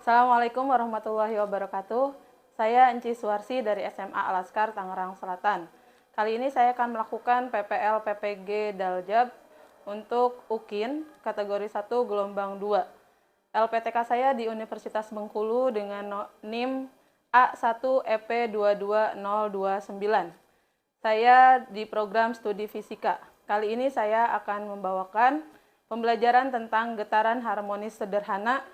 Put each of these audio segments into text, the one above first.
Assalamualaikum warahmatullahi wabarakatuh. Saya Enci Suwarsi dari SMA Al-Azkar, Tangerang Selatan. Kali ini saya akan melakukan PPL PPG Daljab untuk UKIN kategori 1 gelombang 2. LPTK saya di Universitas Bengkulu dengan NIM A1EP22029. Saya di program studi fisika. Kali ini saya akan membawakan pembelajaran tentang getaran harmonis sederhana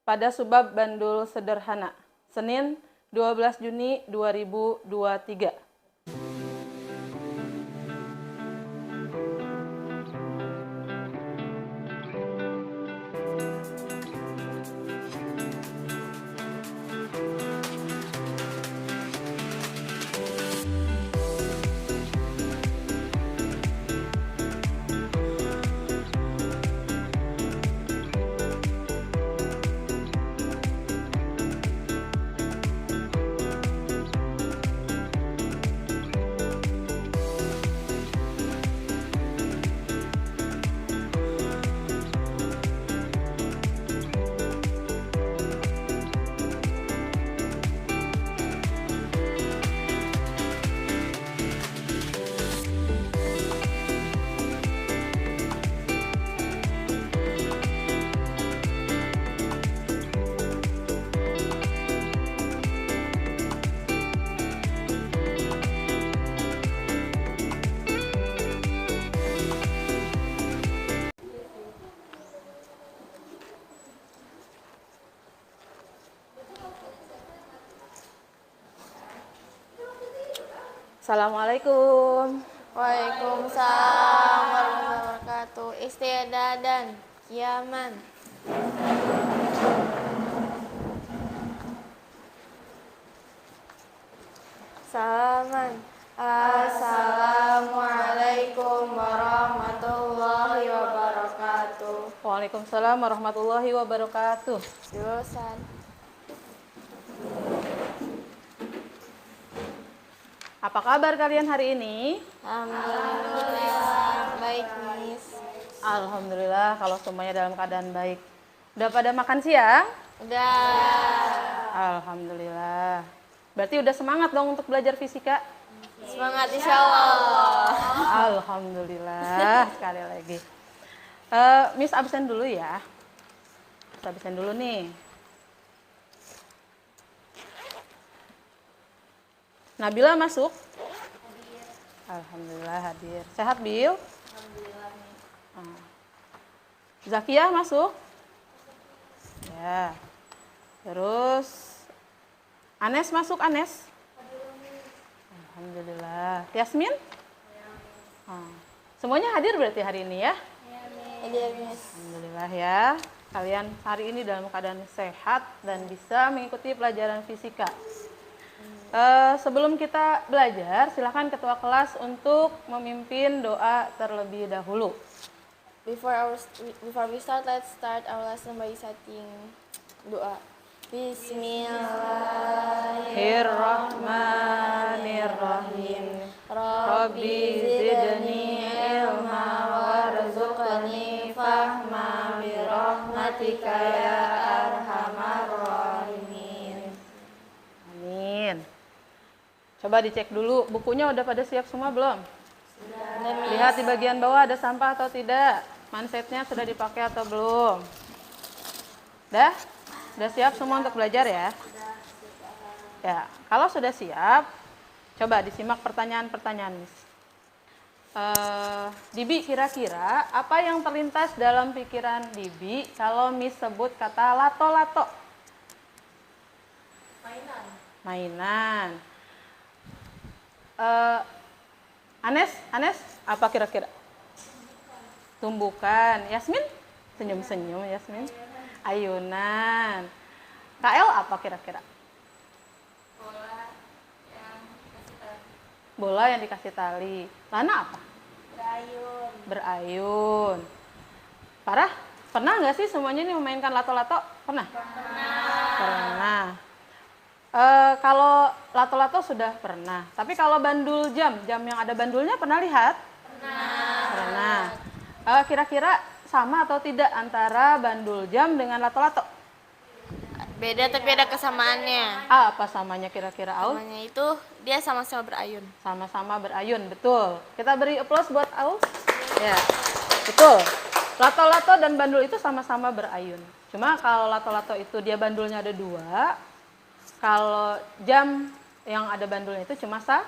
pada subbab bandul sederhana, Senin 12 Juni 2023. Assalamualaikum. Waalaikumsalam warahmatullahi wabarakatuh. Istiadadan, kiaman. Salaman. Assalamualaikum warahmatullahi wabarakatuh. Waalaikumsalam warahmatullahi wabarakatuh. Jurusan. Apa kabar kalian hari ini? Alhamdulillah baik, Miss. Alhamdulillah kalau semuanya dalam keadaan baik. Udah pada makan siang? Udah. Alhamdulillah. Berarti udah semangat dong untuk belajar fisika? Semangat insyaallah. Alhamdulillah sekali lagi. Miss absen dulu ya. Miss absen dulu nih. Nabila masuk? Hadir. Alhamdulillah hadir. Sehat, Bil? Alhamdulillah, Miss. Zakia masuk? Ya. Terus Anes masuk, Anes? Alhamdulillah. Yasmin? Semuanya hadir berarti hari ini ya? Hadir, Miss. Alhamdulillah ya. Kalian hari ini dalam keadaan sehat dan bisa mengikuti pelajaran fisika. Sebelum kita belajar, silakan ketua kelas untuk memimpin doa terlebih dahulu. Before we start, let's start our lesson by reciting doa. Bismillahirrahmanirrahim. Rabbi zidni ilma warzuqni fahma birahmatika ya arhamar rahimin. Amin. Coba dicek dulu, bukunya udah pada siap semua belum? Sudah. Lihat di bagian bawah ada sampah atau tidak? Mansetnya sudah dipakai atau belum? Udah? Udah siap semua untuk belajar ya? Ya, kalau sudah siap, coba disimak pertanyaan-pertanyaan Miss. Dibi, kira-kira apa yang terlintas dalam pikiran Dibi kalau Miss sebut kata lato-lato? Mainan. Anes, apa kira-kira? Tumbukan. Yasmin? Senyum-senyum, Yasmin. Ayunan. KL apa kira-kira? Bola yang dikasih tali. Lana apa? Berayun. Farah, pernah nggak sih semuanya ini memainkan lato-lato? Pernah? Pernah. Kalau lato-lato sudah pernah. Tapi kalau bandul jam yang ada bandulnya pernah lihat? Pernah. Kira-kira sama atau tidak antara bandul jam dengan lato-lato? Beda tapi ada kesamaannya. Apa samanya kira-kira, Aul? Namanya itu dia sama-sama berayun. Sama-sama berayun, betul. Kita beri applause buat Aul. Ya, betul. Lato-lato dan bandul itu sama-sama berayun. Cuma kalau lato-lato itu dia bandulnya ada 2. Kalau jam yang ada bandulnya itu cuma 1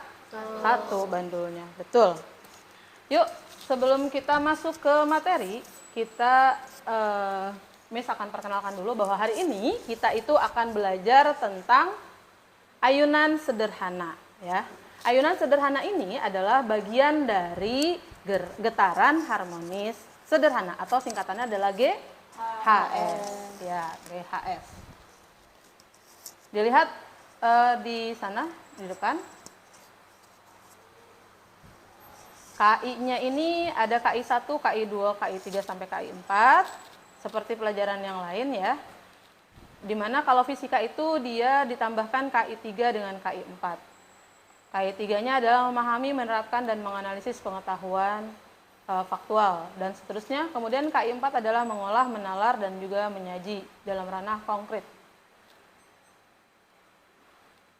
bandulnya. Betul. Yuk, sebelum kita masuk ke materi, kita Miss akan perkenalkan dulu bahwa hari ini kita itu akan belajar tentang ayunan sederhana, ya. Ayunan sederhana ini adalah bagian dari getaran harmonis sederhana atau singkatannya adalah GHS, ya, GHS. Dilihat di sana di depan. KI-nya ini ada KI1, KI2, KI3 sampai KI4. Seperti pelajaran yang lain ya, dimana kalau fisika itu dia ditambahkan KI3 dengan KI4. KI3-nya adalah memahami, menerapkan, dan menganalisis pengetahuan faktual, dan seterusnya. Kemudian KI4 adalah mengolah, menalar, dan juga menyaji dalam ranah konkret.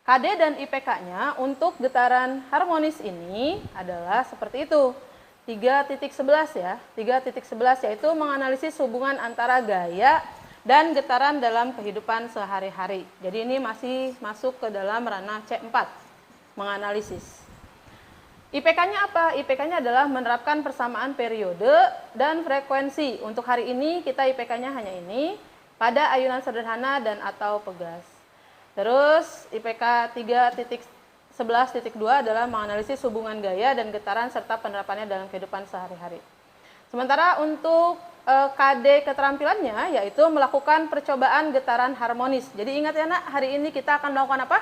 KD dan IPK-nya untuk getaran harmonis ini adalah seperti itu. 3.11 ya, 3.11 yaitu menganalisis hubungan antara gaya dan getaran dalam kehidupan sehari-hari. Jadi ini masih masuk ke dalam ranah C4, menganalisis. IPK-nya apa? IPK-nya adalah menerapkan persamaan periode dan frekuensi. Untuk hari ini kita IPK-nya hanya ini, pada ayunan sederhana dan atau pegas. Terus IPK 3.11.2 adalah menganalisis hubungan gaya dan getaran serta penerapannya dalam kehidupan sehari-hari. Sementara untuk KD keterampilannya yaitu melakukan percobaan getaran harmonis. Jadi ingat ya nak, hari ini kita akan melakukan apa?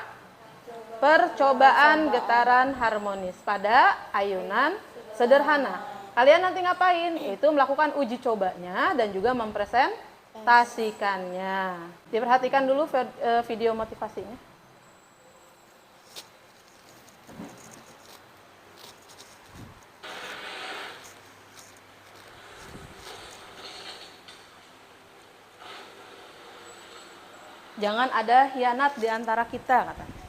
Percobaan getaran harmonis pada ayunan sederhana. Kalian nanti ngapain? Yaitu melakukan uji cobanya dan juga mempresentasikannya. Diperhatikan dulu video motivasinya. Jangan ada hianat di antara kita, katanya.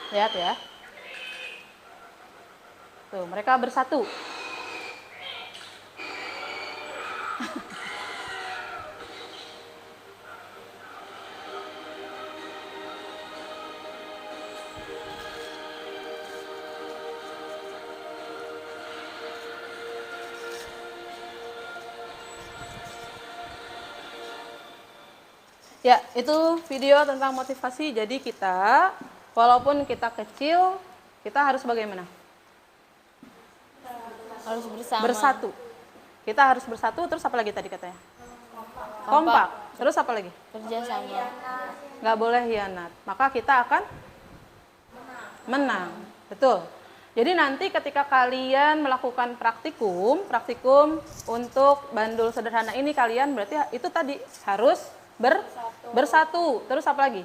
Lihat ya. Tuh, mereka bersatu. Ya, itu video tentang motivasi. Jadi kita, walaupun kita kecil, kita harus bagaimana? Harus bersama. Bersatu. Kita harus bersatu, terus apa lagi tadi katanya? Kompak. Terus apa lagi? Kerjasama. Nggak boleh hianat. Maka kita akan menang. Betul. Jadi nanti ketika kalian melakukan praktikum untuk bandul sederhana ini, kalian berarti itu tadi harus bersatu. Terus apa lagi?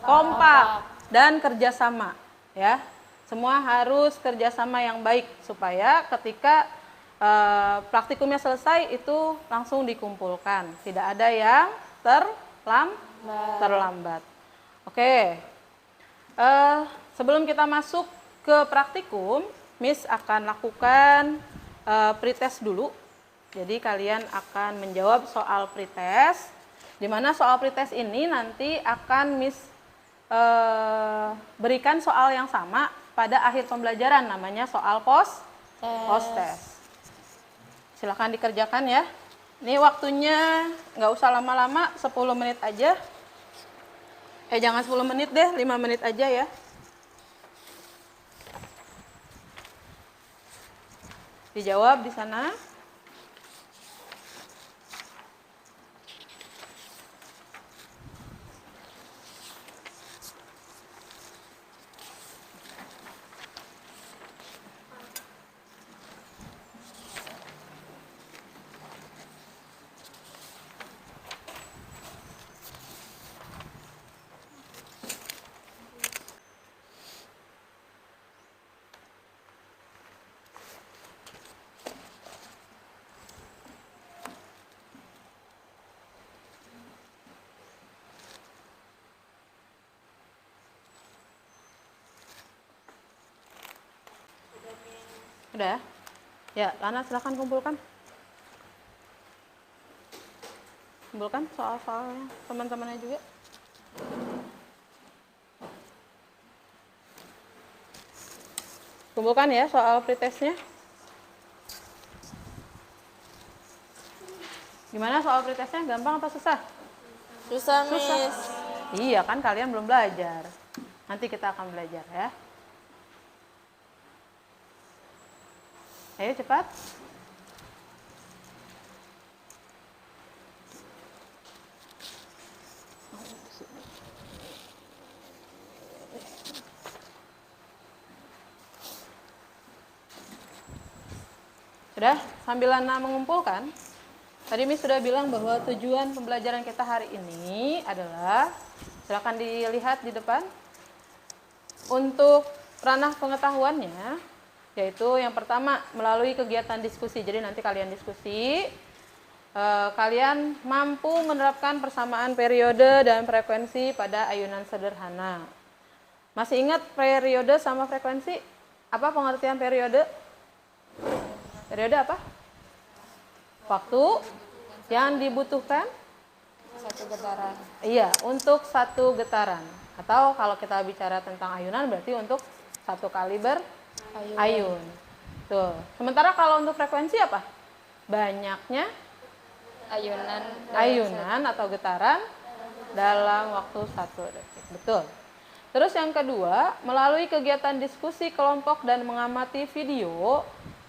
Kompak dan kerjasama, ya. Semua harus kerjasama yang baik supaya ketika praktikumnya selesai itu langsung dikumpulkan, tidak ada yang terlambat. Oke. Sebelum kita masuk ke praktikum, Miss akan lakukan pretest dulu. Jadi kalian akan menjawab soal pretest. Di mana soal pretest ini nanti akan Miss berikan soal yang sama pada akhir pembelajaran, namanya soal post test. Silahkan dikerjakan ya. Ini waktunya nggak usah lama-lama, 10 menit aja. Jangan 10 menit deh, 5 menit aja ya. Dijawab di sana. Udah? Ya, Lana silahkan kumpulkan. Kumpulkan soal-soalnya teman-temannya juga. Kumpulkan ya soal pretestnya. Gimana soal pretestnya? Gampang atau susah? Susah, Miss. Iya kan kalian belum belajar. Nanti kita akan belajar ya. Ayo cepat. Sudah? Sambil Lana mengumpulkan, tadi Miss sudah bilang bahwa tujuan pembelajaran kita hari ini adalah, silakan dilihat di depan, untuk ranah pengetahuannya, yaitu yang pertama melalui kegiatan diskusi. Jadi nanti kalian diskusi, kalian mampu menerapkan persamaan periode dan frekuensi pada ayunan sederhana. Masih ingat periode sama frekuensi? Apa pengertian periode? Periode apa? Waktu yang dibutuhkan? Satu getaran. Iya, untuk satu getaran. Atau kalau kita bicara tentang ayunan berarti untuk satu kali berayun. Tuh. Sementara kalau untuk frekuensi apa? Banyaknya ayunan atau getaran dalam waktu 1 detik. Betul. Terus yang kedua, melalui kegiatan diskusi kelompok dan mengamati video,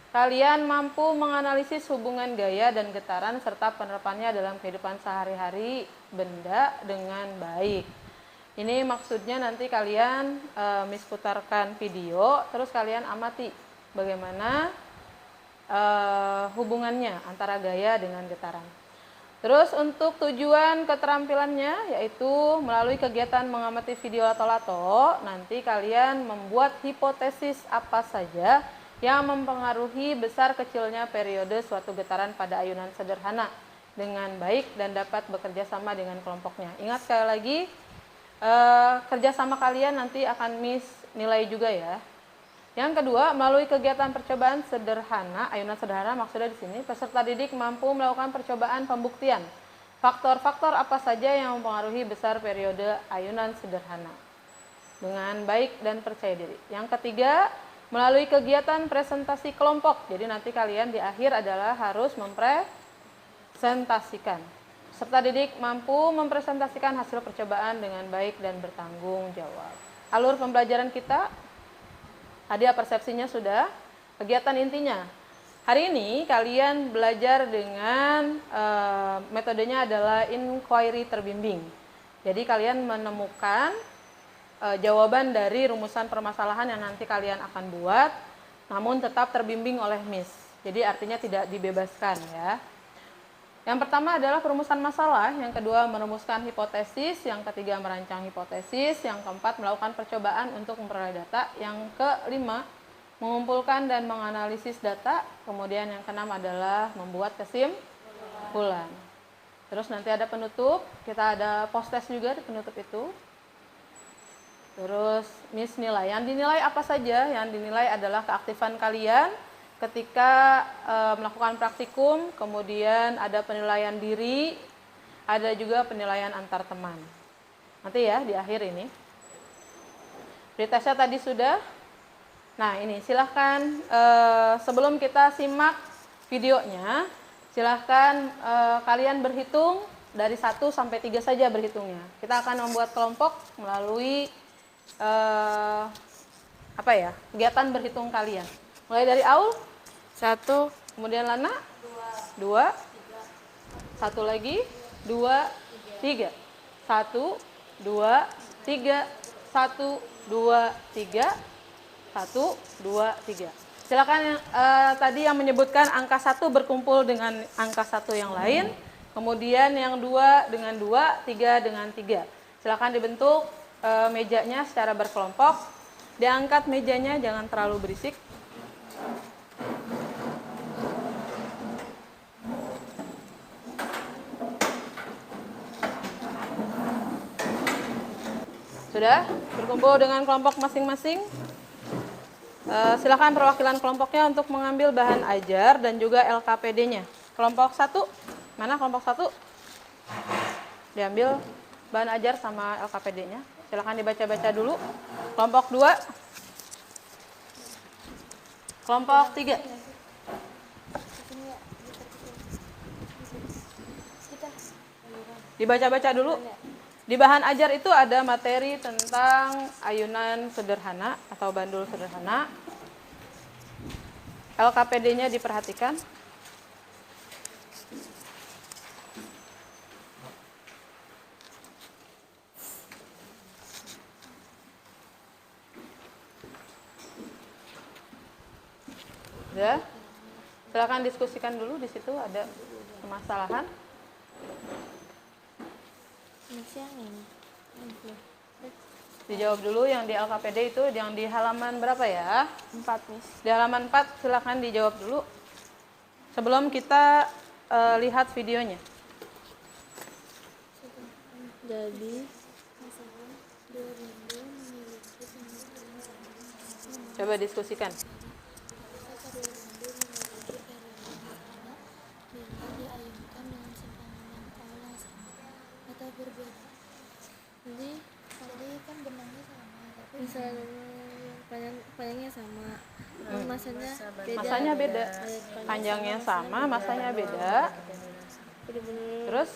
kalian mampu menganalisis hubungan gaya dan getaran serta penerapannya dalam kehidupan sehari-hari benda dengan baik. Ini maksudnya nanti kalian Miss putarkan video, terus kalian amati bagaimana hubungannya antara gaya dengan getaran. Terus untuk tujuan keterampilannya yaitu melalui kegiatan mengamati video lato-lato, nanti kalian membuat hipotesis apa saja yang mempengaruhi besar kecilnya periode suatu getaran pada ayunan sederhana dengan baik dan dapat bekerja sama dengan kelompoknya. Ingat sekali lagi, kerjasama kalian nanti akan Miss nilai juga ya. Yang kedua, melalui kegiatan percobaan sederhana, ayunan sederhana maksudnya di sini, peserta didik mampu melakukan percobaan pembuktian faktor-faktor apa saja yang mempengaruhi besar periode ayunan sederhana dengan baik dan percaya diri. Yang ketiga, melalui kegiatan presentasi kelompok. Jadi nanti kalian di akhir adalah harus mempresentasikan. Peserta didik mampu mempresentasikan hasil percobaan dengan baik dan bertanggung jawab. Alur pembelajaran kita, tadi persepsinya sudah. Kegiatan intinya, hari ini kalian belajar dengan metodenya adalah inquiry terbimbing. Jadi kalian menemukan jawaban dari rumusan permasalahan yang nanti kalian akan buat, namun tetap terbimbing oleh Miss. Jadi artinya tidak dibebaskan ya. Yang pertama adalah perumusan masalah, yang kedua merumuskan hipotesis, yang ketiga merancang hipotesis, yang keempat melakukan percobaan untuk memperoleh data, yang kelima mengumpulkan dan menganalisis data, kemudian yang keenam adalah membuat kesimpulan. Terus nanti ada penutup, kita ada post test juga di penutup itu. Terus Miss nilai, yang dinilai apa saja? Yang dinilai adalah keaktifan kalian ketika melakukan praktikum, kemudian ada penilaian diri, ada juga penilaian antar teman. Nanti ya di akhir ini. Pretestnya tadi sudah. Nah ini silahkan sebelum kita simak videonya, silahkan kalian berhitung dari 1 sampai 3 saja berhitungnya. Kita akan membuat kelompok melalui kegiatan berhitung kalian. Mulai dari Aul 1, kemudian Lana 2, 1 lagi 2, 3, 1, 2, 3, 1, 2, 3, 1, 2, 3. Silakan tadi yang menyebutkan angka 1 berkumpul dengan angka 1 yang lain, kemudian yang 2 dengan 2, 3 dengan 3. Silakan dibentuk mejanya secara berkelompok. Diangkat mejanya, jangan terlalu berisik. Sudah berkumpul dengan kelompok masing-masing. Silakan perwakilan kelompoknya untuk mengambil bahan ajar dan juga LKPD-nya. Kelompok 1, mana kelompok 1? Diambil bahan ajar sama LKPD-nya. Silakan dibaca-baca dulu. Kelompok 2. Kelompok 3. Dibaca-baca dulu. Di bahan ajar itu ada materi tentang ayunan sederhana atau bandul sederhana. LKPD-nya diperhatikan. Ya. Silakan diskusikan dulu, di situ ada permasalahan. Dijawab dulu yang di LKPD itu yang di halaman berapa ya? 4, Miss. Di halaman 4 silakan dijawab dulu. Sebelum kita lihat videonya. Jadi Coba diskusikan. Jadi kan benangnya sama, tapi misalnya panjangnya sama, masanya beda. Masanya beda. Panjangnya sama, masanya beda. Terus?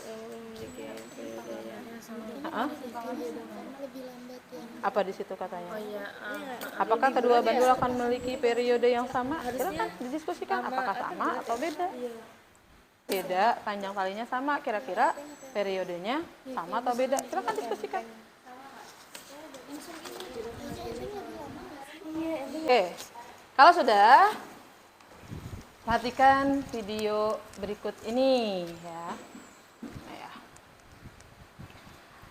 lebih lambat yang Apa di situ katanya? Apakah kedua bandul akan memiliki periode yang sama? Silakan didiskusikan apakah sama atau beda. Beda, panjang talinya sama, kira-kira periodenya sama atau beda. Silakan diskusikan. Oke, kalau sudah, perhatikan video berikut ini ya.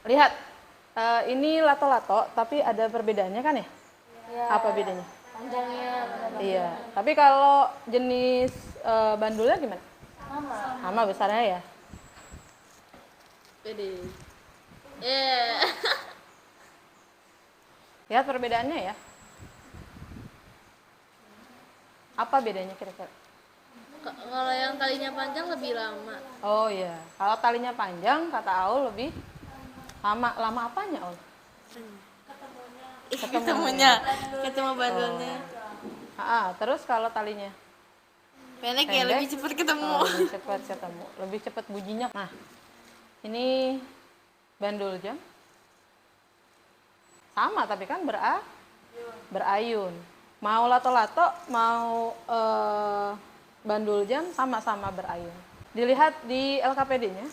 Lihat, ini lato-lato, tapi ada perbedaannya kan ya? Apa bedanya? Panjangnya Iya, tapi kalau jenis bandulnya gimana? Sama besarnya ya? beda. Lihat perbedaannya ya. Apa bedanya kira-kira? Kalau yang talinya panjang lebih lama. Oh iya, kalau talinya panjang kata Aul lebih lama. Lama apanya Aul? Ketemu bandulnya. Terus kalau talinya? Pendek ya, lebih cepat ketemu. Lebih cepat ketemu, lebih cepat bunyinya. Nah, ini bandul jam. Sama tapi kan berayun. Mau lato-lato, mau bandul jam sama-sama berayun. Dilihat di LKPD-nya.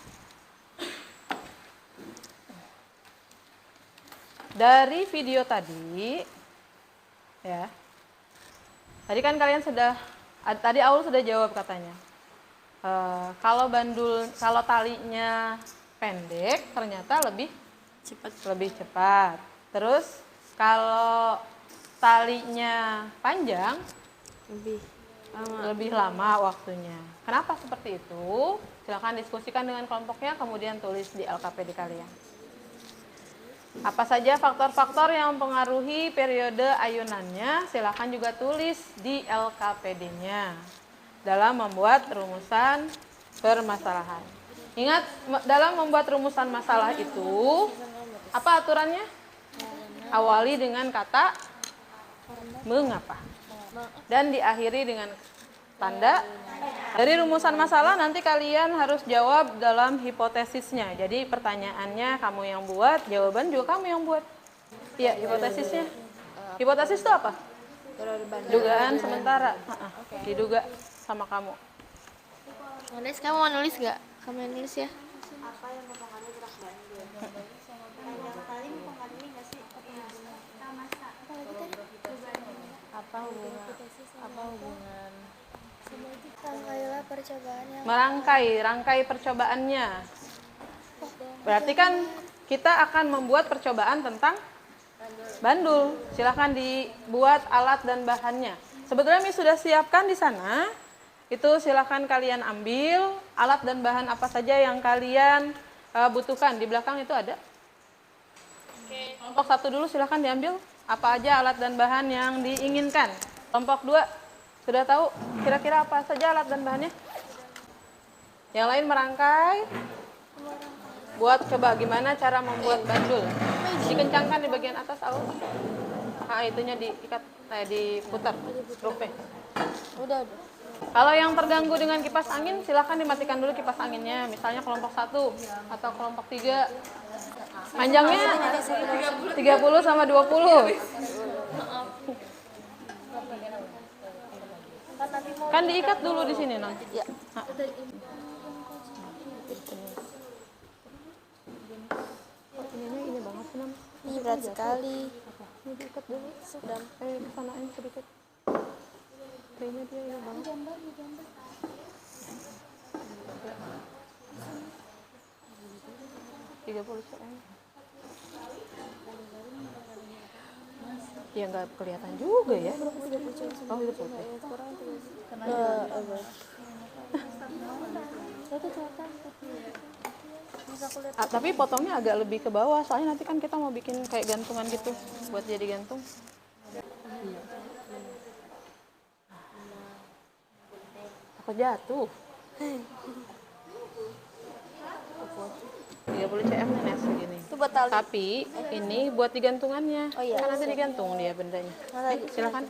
Dari video tadi, ya. Tadi kan kalian tadi Aul sudah jawab katanya. Kalau talinya pendek, ternyata lebih cepat. Terus kalau talinya panjang, lebih lama waktunya. Kenapa seperti itu? Silakan diskusikan dengan kelompoknya, kemudian tulis di LKPD kalian. Apa saja faktor-faktor yang mempengaruhi periode ayunannya, silakan juga tulis di LKPD-nya dalam membuat rumusan permasalahan. Ingat, dalam membuat rumusan masalah itu, apa aturannya? Awali dengan kata mengapa dan diakhiri dengan tanda. Dari rumusan masalah nanti kalian harus jawab dalam hipotesisnya. Jadi pertanyaannya kamu yang buat, jawaban juga kamu yang buat. Iya, hipotesisnya. Hipotesis itu apa? Dugaan sementara. Diduga sama kamu. Nulis, kamu mau nulis nggak? Kamu yang nulis ya. Apa hubungan? rangkailah percobaan yang Rangkai percobaannya. Berarti kan kita akan membuat percobaan tentang bandul. Silahkan dibuat alat dan bahannya. Sebetulnya Miss sudah siapkan di sana. Itu silahkan kalian ambil alat dan bahan apa saja yang kalian butuhkan. Di belakang itu ada. Kelompok 1 dulu silahkan diambil. Apa aja alat dan bahan yang diinginkan. Kelompok 2, sudah tahu kira-kira apa saja alat dan bahannya? Yang lain merangkai. Buat coba gimana cara membuat bandul. Dikencangkan di bagian atas, Aul. Nah, itunya diikat, diputar struknya. Udah. Kalau yang terganggu dengan kipas angin, silahkan dimatikan dulu kipas anginnya. Misalnya kelompok 1 atau kelompok 3. Panjangnya 30 sama 20. Kan diikat dulu di sini nanti. Ya. Nah. Ini banget sih, Nam. Ini berat sekali. Ini diikat dulu. Sudah. Kesanain sedikit. Kayaknya dia ini banget. 30 cm. Ya nggak kelihatan juga ya. Oh itu putih. Tapi potongnya agak lebih ke bawah, soalnya nanti kan kita mau bikin kayak gantungan gitu, buat jadi gantung. Takut jatuh. 30 cm nih segini. Itu buat tali. Tapi ini buat digantungannya. Oh, iya. Kan nanti digantung dia bendanya. Silakan.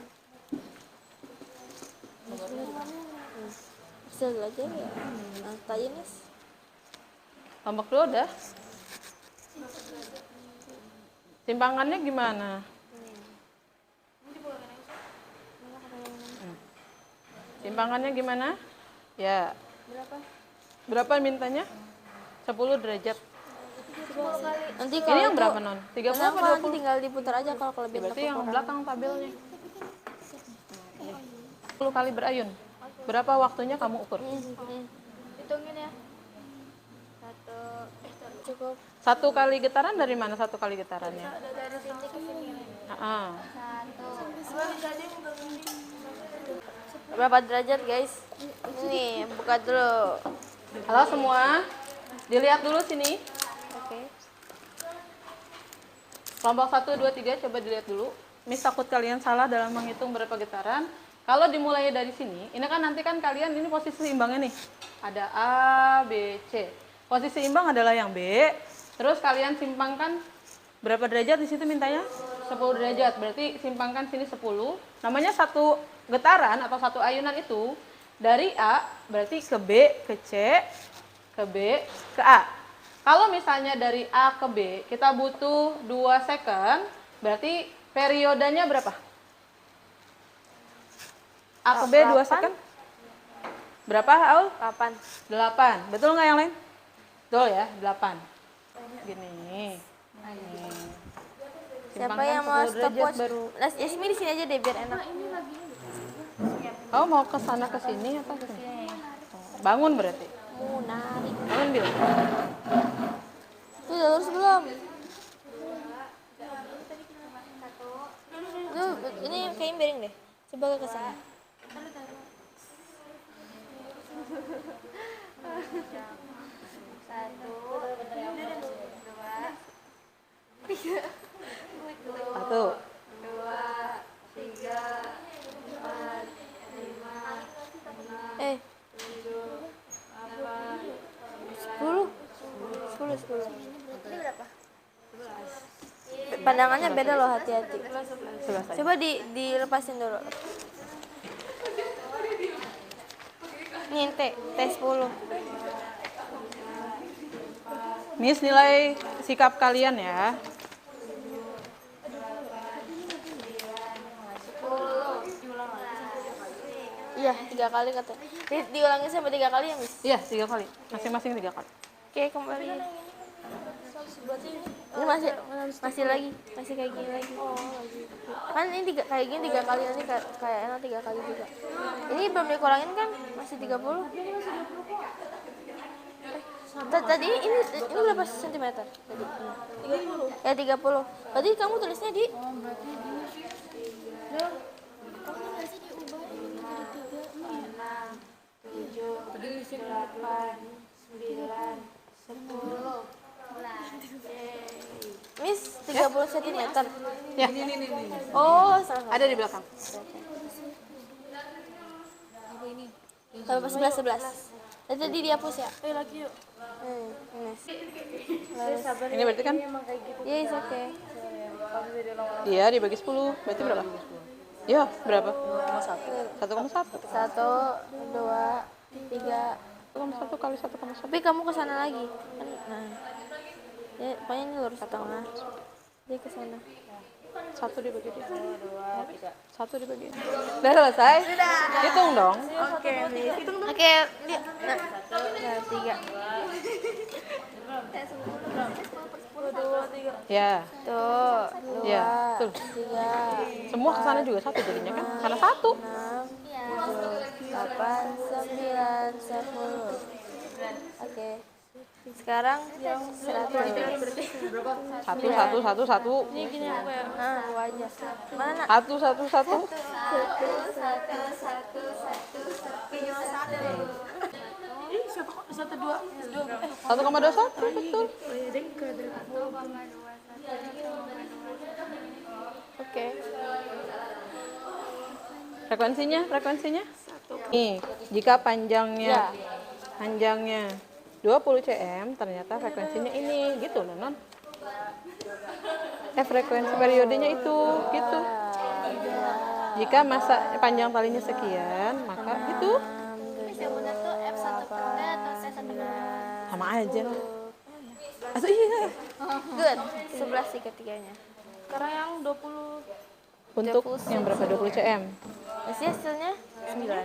Bisa dulu aja ya. Nah, tali nih. Kelompok 2 udah. Timpangannya gimana? Timpangannya gimana? Ya. Berapa mintanya? 10 derajat. Nanti Ini kalau yang itu- berapa, Non? 30 apa Kenapa? Nanti 20? tinggal diputar aja kalau kelebihan Berarti yang kekurangan. belakang tabelnya. 10 kali berayun. Berapa waktunya kamu ukur? Hitungin ya. Cukup. 1 kali getaran dari mana 1 kali getarannya? Dari sini ke sini. Berapa derajat, guys? Ini buka dulu. Halo semua, dilihat dulu sini. Oke. Kelompok 1, 2, 3 coba dilihat dulu. Miss takut kalian salah dalam menghitung berapa getaran. Kalau dimulai dari sini, ini kan nanti kan kalian ini posisi seimbangnya nih. Ada A, B, C. Posisi imbang adalah yang B. Terus kalian simpangkan berapa derajat di situ mintanya? 10 derajat. Berarti simpangkan sini 10. Namanya satu getaran atau satu ayunan itu dari A berarti ke B, ke C, ke B, ke A. Kalau misalnya dari A ke B kita butuh 2 second, berarti periodenya berapa? A ke B 2 second? Berapa, Aul? 8. 8. Betul nggak yang lain? Betul ya, 8. Gini. Nih. Siapa Simpangkan yang mau 10 derajat stopwatch? baru. Nah, Yasmi di sini aja deh biar enak. Oh, mau ke sana ke sini atau sini? Oh, bangun berarti. Narik. Bangun, Bil. Tuh, udah lurus belum? Tuh, ini kayaknya miring deh. Coba ke sana. Satu. Eh. 10. 10. Ini berapa? Pandangannya beda loh, hati-hati. 11 aja. Coba dilepasin dulu. Ini T10. Miss nilai sikap kalian ya. Iya, 3 kali kata. Diulangi sampai 3 kali ya, Miss? Iya, 3 kali. Masing-masing 3 kali. Oke, kembali. Ini masih lagi, masih kayak gini lagi. Kan ini kayak gini 3 kali, nanti kayak enak 3 kali juga. Ini belum dikurangin kan? Masih 30. Tadi ini berapa sentimeter? Tadi. 30. Ya 30. Tadi kamu tulisnya di Kamu nggak sih diubah ini jadi 3? Miss 30 cm. Ya, Oh, salah. ada di belakang. Berapa? 11. Itu tadi dihapus ya? Lagi yuk. Ini. Ini berarti kan? Iya, it's okay. Iya, dibagi 10. Berarti berapa? Iya, berapa? 1,1. 1, 2, 3. 1,1 kali 1,1. Tapi kamu ke sana lagi. Kan, nah. Ya, pokoknya ini lurus setengah. Dia ke sana. 1 dibagi 2, 3. 1 dibagi. Udah selesai? Hitung dong. Oke, lihat. Nah, 3. Ya. Tuh, 2, Ya, betul. 3, Semua ke sana juga 1 jadinya kan? Karena 1. 6, 7, 8, 9, 10. Oke. Sekarang yang 100. 1. Nah, aku aja. Mana? 1. Satu dua. 1,21 betul. Oke. Frekuensinya. Nih, jika panjangnya 20 cm, ternyata frekuensinya ini, gitu loh, Non. Frekuensi periodenya itu, gitu. Jika masa panjang talinya sekian, maka itu Yang benar tuh F1 per atau F1 sama aja. Asal iya. Good. 11 sih ketiganya. Sekarang yang 20. Untuk yang berapa? 20 cm. Masih hasilnya 9.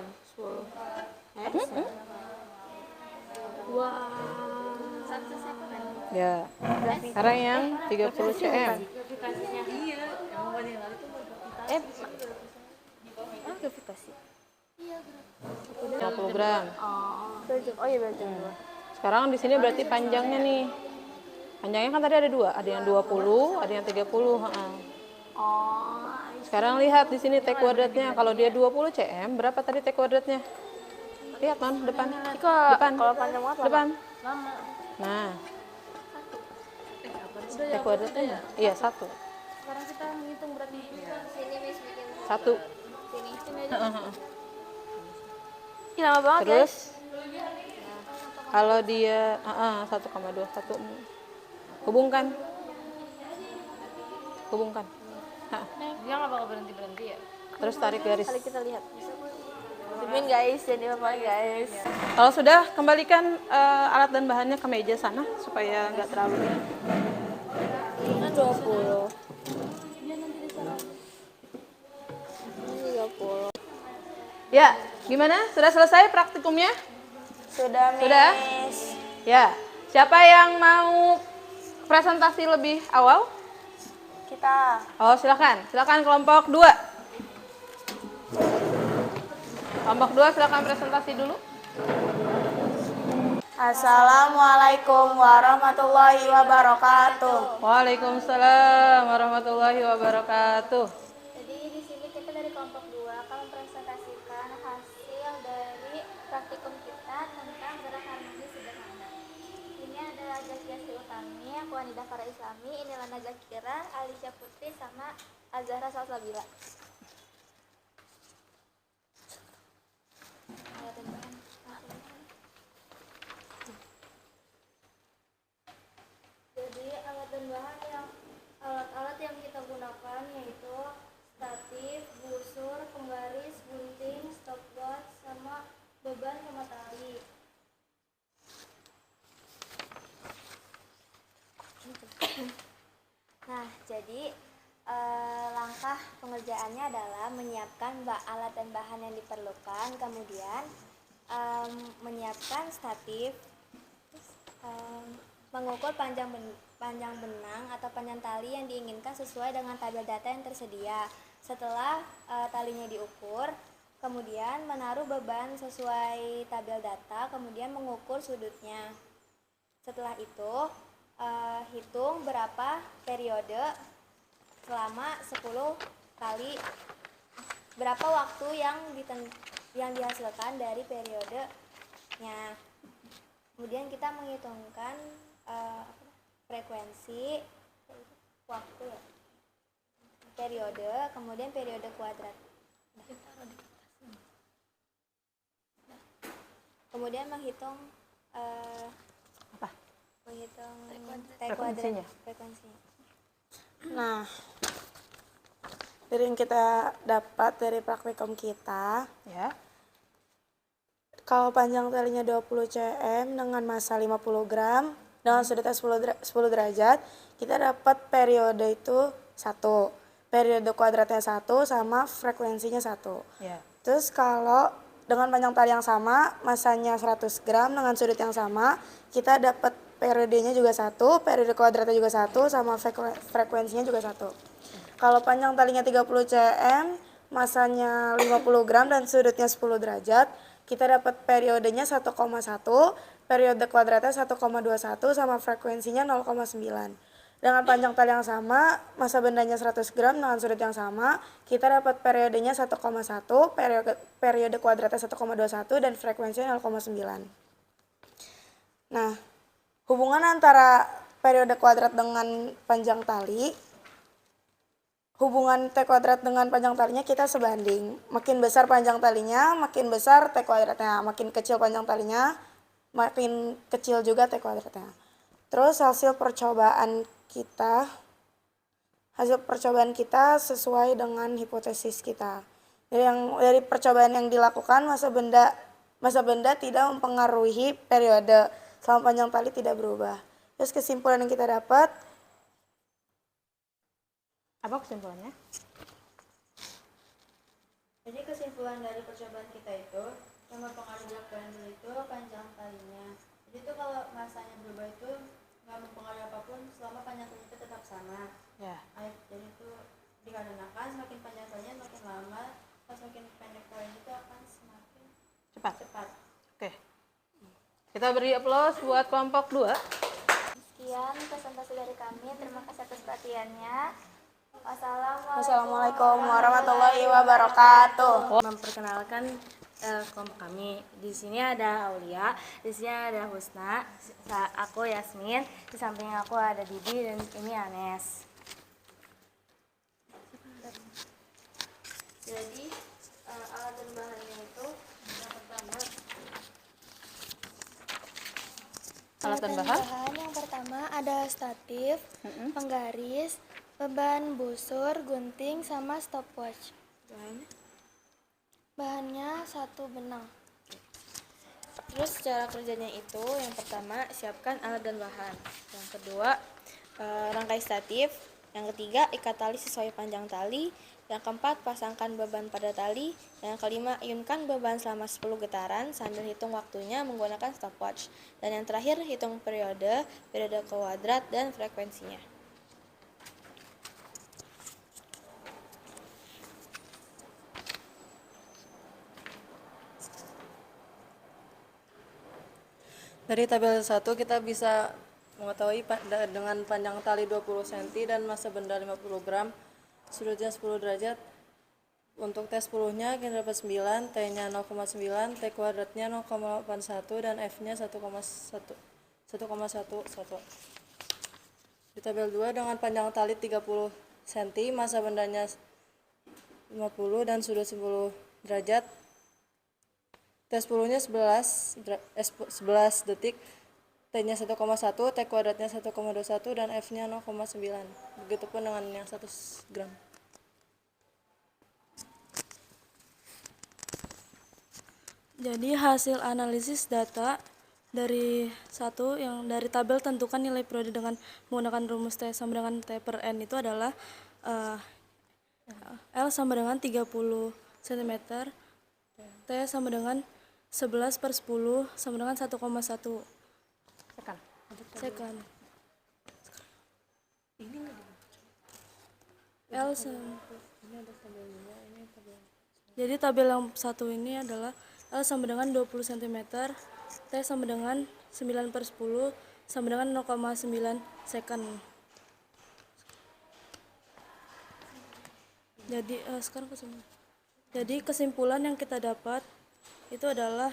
Ya. Sekarang yang 30 cm. Gravitasi. 50 gram. Oh iya berarti 2. Sekarang di sini berarti panjangnya nih. Panjangnya kan tadi ada 2, ada yang 20, ada yang 30. Sekarang lihat di sini T kuadratnya. Kalau dia 20 cm, berapa tadi T kuadratnya? Lihat, Non, depan. Depan. Kalau panjang banget lama. Depan. Nah. T kuadratnya? Iya, 1. Sekarang kita menghitung berarti. Sini Miss bikin. 1. Sini aja. Ih, lama banget Terus guys. kalau dia 1,21 hubungkan. Dia nggak bakal berhenti ya. Terus tarik garis. Kali kita lihat. Dimin guys, jadi apa guys? Kalau sudah, kembalikan alat dan bahannya ke meja sana supaya nggak terlalu ini. Kan 20. Ini 30. Ya, gimana? Sudah selesai praktikumnya? Sudah, Miss. Sudah? Ya. Siapa yang mau presentasi lebih awal? Kita. Oh, silakan. Silakan kelompok 2. Kelompok 2 silakan presentasi dulu. Assalamualaikum warahmatullahi wabarakatuh. Waalaikumsalam warahmatullahi wabarakatuh. Jadi di sini kita dari kelompok 2 akan mempresentasikan hasil dari praktikum kita tentang gerak harmoni sederhana. Ini adalah Zakiasi Utami, aku Anida Farah Islami, ini Lana Zakira, Alicia Putri, sama Azahra Salsabila. Jadi alat-alat yang kita gunakan yaitu statif, busur, penggaris, gunting, stopwatch, sama beban sama tali. Nah, jadi langkah pengerjaannya adalah menyiapkan alat dan bahan yang diperlukan, kemudian menyiapkan statif, mengukur panjang benang atau panjang tali yang diinginkan sesuai dengan tabel data yang tersedia. Setelah talinya diukur, kemudian menaruh beban sesuai tabel data, kemudian mengukur sudutnya. Setelah itu, hitung berapa periode selama 10 kali, berapa waktu yang dihasilkan dari periodenya. Kemudian kita menghitungkan frekuensi, waktu, periode, kemudian periode kuadrat. Kemudian menghitung Apa? menghitung T Frekuensinya. kuadrat frekuensinya. Nah, dari yang kita dapat dari praktikum kita, Ya. kalau panjang talinya 20 cm dengan massa 50 gram dengan sudutnya 10 derajat, kita dapat periode itu 1. Periode kuadratnya 1 sama frekuensinya 1. Ya. Terus kalau dengan panjang tali yang sama, massanya 100 gram dengan sudut yang sama, kita dapat periodenya juga 1, periode kuadratnya juga 1, sama frekuensinya juga 1. Kalau panjang talinya 30 cm, massanya 50 gram dan sudutnya 10 derajat, kita dapat periodenya 1,1, periode kuadratnya 1,21, sama frekuensinya 0,9. Dengan panjang tali yang sama, massa bendanya 100 gram dengan sudut yang sama, kita dapat periodenya 1,1, periode kuadratnya 1,21, dan frekuensinya 0,9. Nah, hubungan antara periode kuadrat dengan panjang tali, hubungan T kuadrat dengan panjang talinya kita sebanding. Makin besar panjang talinya, makin besar T kuadratnya. Makin kecil panjang talinya, makin kecil juga T kuadratnya. Terus hasil percobaan kita sesuai dengan hipotesis kita. Dari percobaan yang dilakukan, massa benda tidak mempengaruhi periode selama panjang tali tidak berubah. Terus kesimpulan yang kita dapat, Apa kesimpulannya? Jadi kesimpulan dari percobaan kita itu yang mempengaruhi berat badan dulu itu panjang talinya. Jadi itu kalau masanya berubah itu nggak mempengaruhi apapun selama panjang talinya itu tetap sama. Ya. Jadi itu dikarenakan semakin panjang talinya makin lama, pas semakin pendek talinya itu akan semakin cepat. Oke. Kita beri aplaus buat kelompok 2. Sekian presentasi dari kami. Terima kasih atas perhatiannya. Wassalamualaikum warahmatullahi wabarakatuh. Memperkenalkan kelompok kami. Di sini ada Aulia, di sini ada Husna, aku Yasmin, di samping aku ada Didi, dan ini Anes. Jadi alat dan bahannya itu yang pertama Alat dan bahan. Yang pertama ada statif, penggaris, beban busur, gunting, sama stopwatch. Bahannya 1 benang. Terus cara kerjanya itu, yang pertama siapkan alat dan bahan, yang kedua rangkai statif, yang ketiga ikat tali sesuai panjang tali, yang keempat pasangkan beban pada tali, yang kelima ayunkan beban selama 10 getaran sambil hitung waktunya menggunakan stopwatch, dan yang terakhir hitung periode kuadrat, dan frekuensinya. Dari tabel 1 kita bisa mengetahui dengan panjang tali 20 cm dan massa benda 50 gram, sudutnya 10 derajat. Untuk T 10-nya kita dapat 9, T-nya 0,9, T kuadratnya 0,81, dan F-nya 1,11. Di tabel 2 dengan panjang tali 30 cm, massa bendanya 50 dan sudut 10 derajat. T10-nya 11 detik, T-nya 1,1, T kuadratnya 1,21, dan F-nya 0,9. Begitupun dengan yang 1 gram. Jadi hasil analisis data dari dari tabel tentukan nilai periode dengan menggunakan rumus T sama dengan T per N itu adalah L sama dengan 30 cm, T sama dengan 11 per 10 sama dengan 1,1 second. L sama. Jadi tabel yang satu ini adalah L sama dengan 20 cm, T sama dengan 9 per 10 sama dengan 0,9 second. Jadi sekarang kesimpulan. Jadi kesimpulan yang kita dapat itu adalah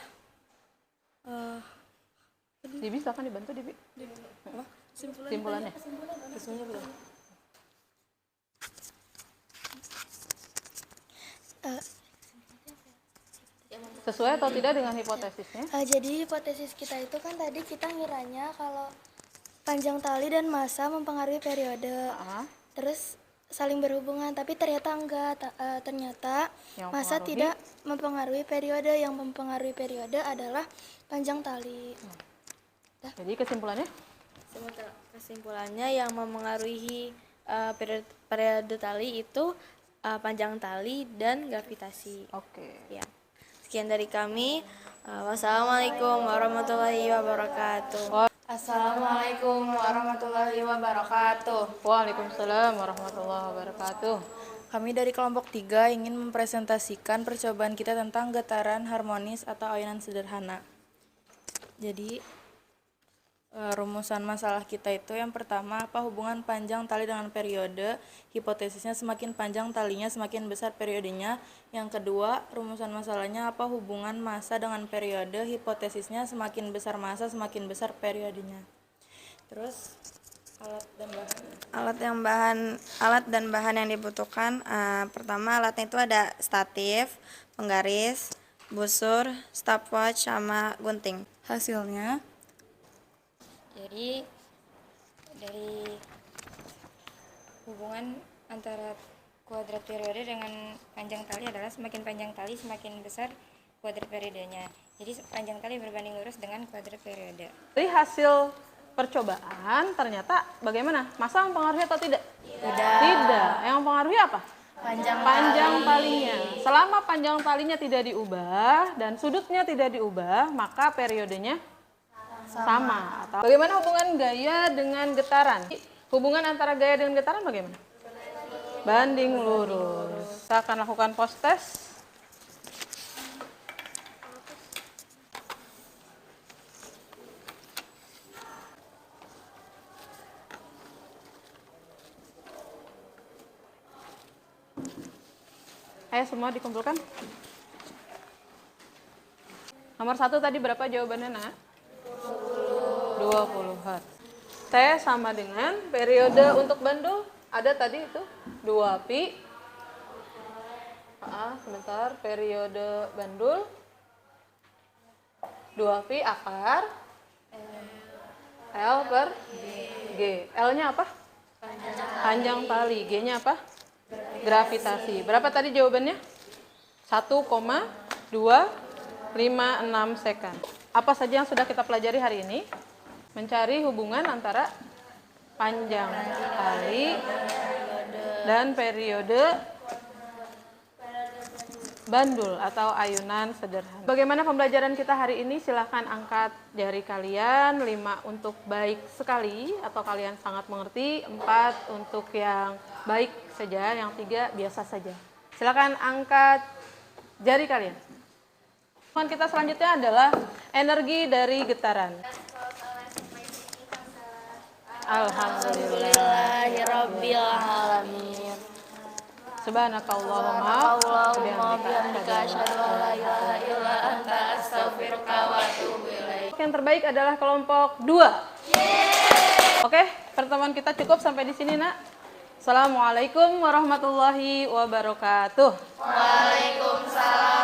Dibi, silakan dibantu Dibi. Kesimpulannya. Sesuai atau tidak dengan hipotesisnya? Jadi hipotesis kita itu kan tadi kita ngiranya kalau panjang tali dan massa mempengaruhi periode. Ah, Terus saling berhubungan, tapi ternyata enggak. Ternyata Yang massa mempengaruhi? tidak mempengaruhi periode. Yang mempengaruhi periode adalah panjang tali. Jadi kesimpulannya? Kesimpulannya yang memengaruhi periode tali itu panjang tali dan gravitasi. Oke. Ya. Sekian dari kami. Wassalamualaikum warahmatullahi wabarakatuh. Assalamualaikum warahmatullahi wabarakatuh. Waalaikumsalam warahmatullahi wabarakatuh. Kami dari kelompok 3 ingin mempresentasikan percobaan kita tentang getaran harmonis atau ayunan sederhana. Jadi rumusan masalah kita itu yang pertama, apa hubungan panjang tali dengan periode? Hipotesisnya semakin panjang talinya semakin besar periodenya. Yang kedua, rumusan masalahnya apa hubungan massa dengan periode? Hipotesisnya semakin besar massa semakin besar periodenya. Terus Alat dan bahan yang dibutuhkan, pertama alatnya itu ada statif, penggaris, busur, stopwatch, sama gunting. hasilnya Jadi dari hubungan antara kuadrat periode dengan panjang tali adalah semakin panjang tali semakin besar kuadrat periodenya. Jadi panjang tali berbanding lurus dengan kuadrat periode. Dari hasil percobaan ternyata bagaimana? Massa mempengaruhi atau tidak? Tidak. Yang mempengaruhi apa? Panjang talinya. Selama panjang talinya tidak diubah dan sudutnya tidak diubah, maka periodenya sama. Atau bagaimana hubungan gaya dengan getaran? Hubungan antara gaya dengan getaran bagaimana? Banding lurus. Kita akan lakukan post test. Ayo semua dikumpulkan. Nomor 1 tadi berapa jawabannya, Nak? 20 Hz. T sama dengan periode untuk bandul. Ada tadi itu 2 pi. Sebentar, periode bandul 2 pi akar L per G. L-nya apa? Panjang tali. G-nya apa? Gravitasi. Berapa tadi jawabannya? 1,256 second. Apa saja yang sudah kita pelajari hari ini? Mencari hubungan antara panjang tali dan periode bandul atau ayunan sederhana. Bagaimana pembelajaran kita hari ini? Silahkan angkat jari kalian. 5 untuk baik sekali atau kalian sangat mengerti. 4 untuk yang baik saja, yang 3 biasa saja. Silahkan angkat jari kalian. Hubungan kita selanjutnya adalah energi dari getaran. Alhamdulillahirabbil alamin. Subhanakallahumma Allahumma bihamdika asyhadu an la ilaha illa anta astaghfiruka wa atubu ilaik. Yang terbaik adalah kelompok 2. Oke, pertemuan kita cukup sampai di sini, Nak. Assalamualaikum warahmatullahi wabarakatuh. Waalaikumsalam